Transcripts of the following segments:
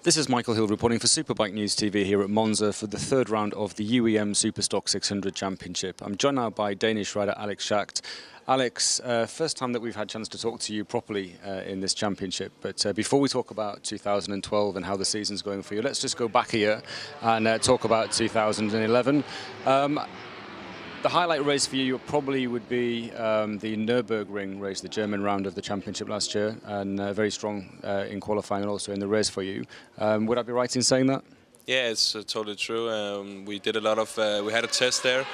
This is Michael Hill reporting for Superbike News TV here at Monza for the third round of the UEM Superstock 600 Championship. I'm joined now by Danish rider Alex Schacht. Alex, first time that we've had a chance to talk to you properly in this championship, but before we talk about 2012 and how the season's going for you, let's just go back a year and talk about 2011. The highlight race for you probably would be the Nürburgring race, the German round of the championship last year, and very strong in qualifying and also in the race for you. Would I be right in saying that? Yeah, it's totally true. We did a lot of. We had a test there,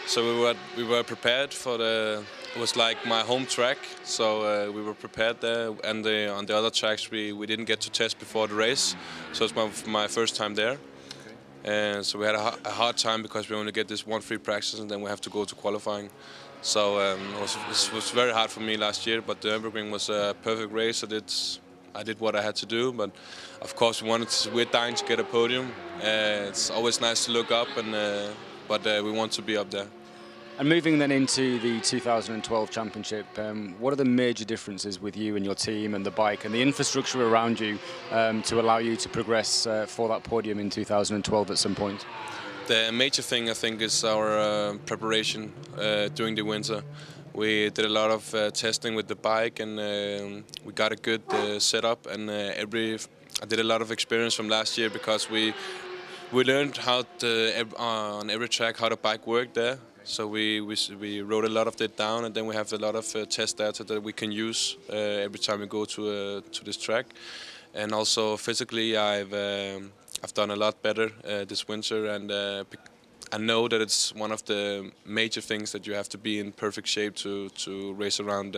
so we were prepared for the. It was like my home track, so we were prepared there. And on the other tracks, we didn't get to test before the race, so it's my first time there. And so we had a hard time because we only get this one free practice and then we have to go to qualifying. So it was very hard for me last year, but the Nürburgring was a perfect race. I did what I had to do, but of course we're dying to get a podium. It's always nice to look up, but we want to be up there. And moving then into the 2012 championship, what are the major differences with you and your team and the bike and the infrastructure around you to allow you to progress for that podium in 2012 at some point? The major thing I think is our preparation during the winter. We did a lot of testing with the bike and we got a good setup, and I did a lot of experience from last year because we learned how on every track how the bike worked there. So we wrote a lot of that down, and then we have a lot of test data that we can use every time we go to this track. And also physically, I've done a lot better this winter, and I know that it's one of the major things that you have to be in perfect shape to race around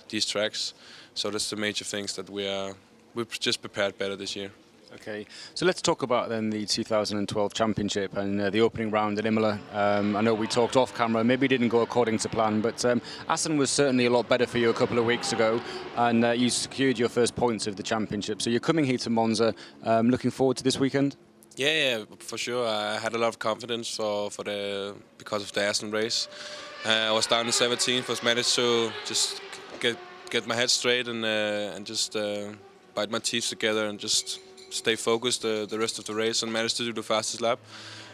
these tracks. So that's the major things that we've just prepared better this year. Okay, so let's talk about then the 2012 championship and the opening round at Imola. I know we talked off camera, maybe it didn't go according to plan, but Assen was certainly a lot better for you a couple of weeks ago, and you secured your first points of the championship. So you're coming here to Monza, looking forward to this weekend? Yeah, for sure. I had a lot of confidence because of the Assen race. I was down in 17th, was managed to just get my head straight and just bite my teeth together and just stay focused the rest of the race, and managed to do the fastest lap.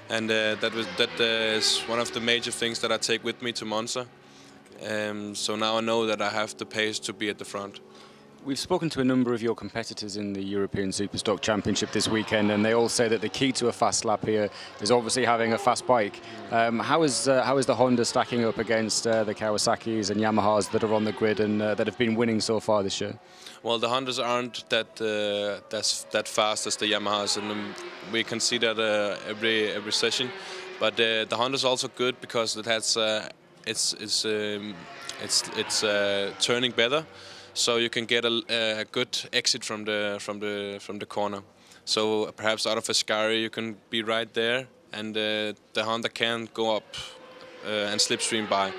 And that is one of the major things that I take with me to Monza. So now I know that I have the pace to be at the front. We've spoken to a number of your competitors in the European Superstock Championship this weekend, and they all say that the key to a fast lap here is obviously having a fast bike. How is the Honda stacking up against the Kawasaki's and Yamahas that are on the grid and that have been winning so far this year? Well, the Hondas aren't that fast as the Yamahas, and we can see that every session. But the Honda's also good because it has it's turning better. So you can get a good exit from the corner. So perhaps out of Ascari you can be right there, and the Honda can go up and slipstream by.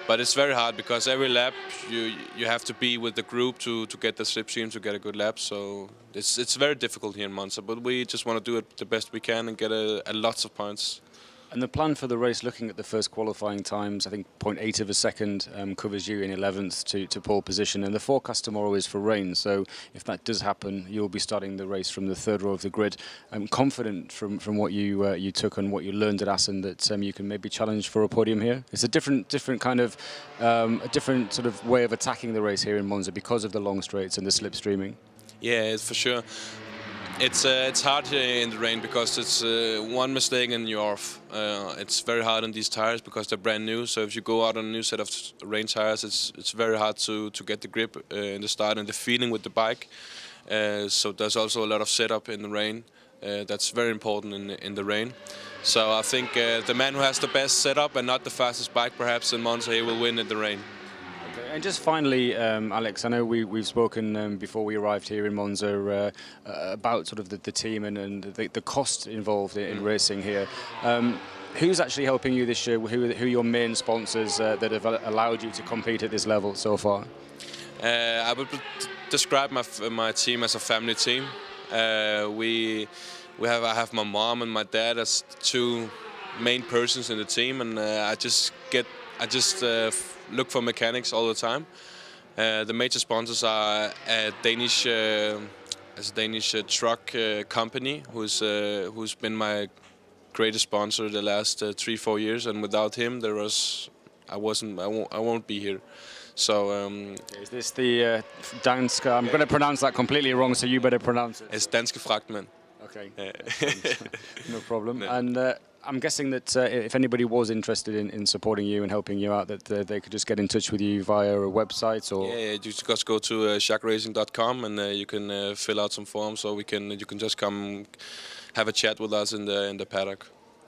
But it's very hard because every lap you have to be with the group to get the slipstream to get a good lap. So it's very difficult here in Monza. But we just want to do it the best we can and get a lots of points. And the plan for the race, looking at the first qualifying times, I think 0.8 of a second covers you in 11th to pole position. And the forecast tomorrow is for rain. So if that does happen, you'll be starting the race from the third row of the grid. I'm confident from what you took and what you learned at Assen that you can maybe challenge for a podium here. It's a different kind of, a different sort of way of attacking the race here in Monza because of the long straights and the slipstreaming. Yeah, it's for sure. It's hard here in the rain because it's one mistake and you're off. It's very hard on these tires because they're brand new. So if you go out on a new set of rain tires, it's very hard to get the grip in the start and the feeling with the bike. So there's also a lot of setup in the rain. That's very important in the rain. So I think the man who has the best setup and not the fastest bike, perhaps in Monza, he will win in the rain. And just finally, Alex, I know we've spoken before we arrived here in Monza about sort of the team and the cost involved in racing here. Who's actually helping you this year? Who are your main sponsors that have allowed you to compete at this level so far? I would describe my team as a family team. I have my mom and my dad as two main persons in the team, and I just look for mechanics all the time. The major sponsors are Danish as a Danish truck company who's been my greatest sponsor the last 3-4 years, and without him, I won't be here. So is this the danske? I'm going to pronounce that completely wrong, so you better pronounce it. It's danske fragtmænd. Okay, no problem. No. And I'm guessing that if anybody was interested in supporting you and helping you out, that they could just get in touch with you via a website, or you just go to schachtracing.com and you can fill out some forms, or you can just come have a chat with us in the paddock.